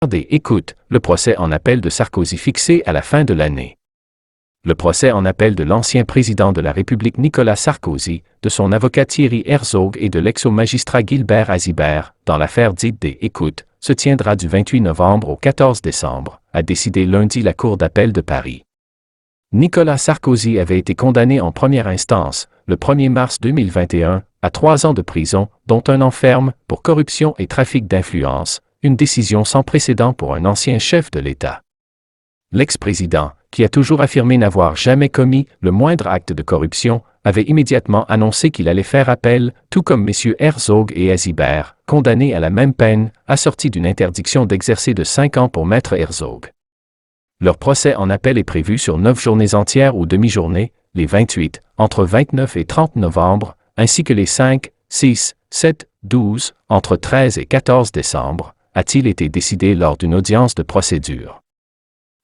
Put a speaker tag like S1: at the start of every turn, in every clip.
S1: Regardez, écoute, le procès en appel de Sarkozy fixé à la fin de l'année. Le procès en appel de l'ancien président de la République Nicolas Sarkozy, de son avocat Thierry Herzog et de l'ex-magistrat Gilbert Azibert, dans l'affaire dite des écoutes, se tiendra du 28 novembre au 14 décembre, a décidé lundi la Cour d'appel de Paris. Nicolas Sarkozy avait été condamné en première instance, le 1er mars 2021, à 3 ans de prison, dont 1 an ferme, pour corruption et trafic d'influence, une décision sans précédent pour un ancien chef de l'État. L'ex-président, qui a toujours affirmé n'avoir jamais commis le moindre acte de corruption, avait immédiatement annoncé qu'il allait faire appel, tout comme messieurs Herzog et Azibert, condamnés à la même peine, assortis d'une interdiction d'exercer de 5 ans pour maître Herzog. Leur procès en appel est prévu sur 9 journées entières ou demi-journées, les 28, entre 29 et 30 novembre, ainsi que les 5, 6, 7, 12, entre 13 et 14 décembre, a-t-il été décidé lors d'une audience de procédure.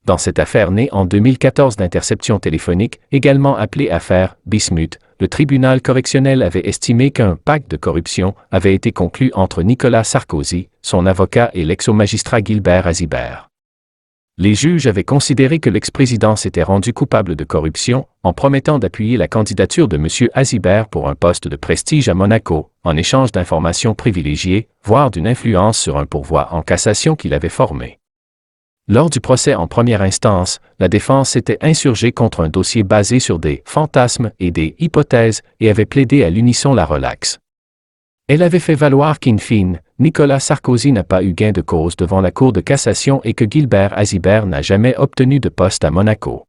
S1: Dans cette affaire née en 2014 d'interception téléphonique, également appelée affaire Bismuth, le tribunal correctionnel avait estimé qu'un pacte de corruption avait été conclu entre Nicolas Sarkozy, son avocat et l'ex-magistrat Gilbert Azibert. Les juges avaient considéré que l'ex-président s'était rendu coupable de corruption en promettant d'appuyer la candidature de M. Azibert pour un poste de prestige à Monaco, en échange d'informations privilégiées, voire d'une influence sur un pourvoi en cassation qu'il avait formé. Lors du procès en première instance, la défense s'était insurgée contre un dossier basé sur des fantasmes et des hypothèses et avait plaidé à l'unisson la relaxe. Elle avait fait valoir qu'in fine, Nicolas Sarkozy n'a pas eu gain de cause devant la Cour de cassation et que Gilbert Azibert n'a jamais obtenu de poste à Monaco.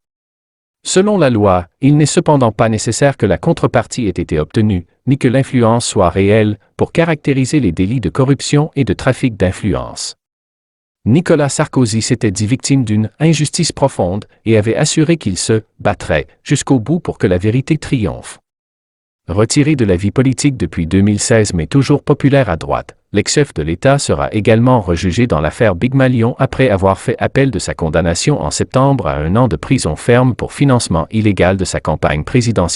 S1: Selon la loi, il n'est cependant pas nécessaire que la contrepartie ait été obtenue, ni que l'influence soit réelle, pour caractériser les délits de corruption et de trafic d'influence. Nicolas Sarkozy s'était dit victime d'une injustice profonde et avait assuré qu'il se battrait jusqu'au bout pour que la vérité triomphe. Retiré de la vie politique depuis 2016 mais toujours populaire à droite, l'ex-chef de l'État sera également rejugé dans l'affaire Big Malion après avoir fait appel de sa condamnation en septembre à 1 an de prison ferme pour financement illégal de sa campagne présidentielle.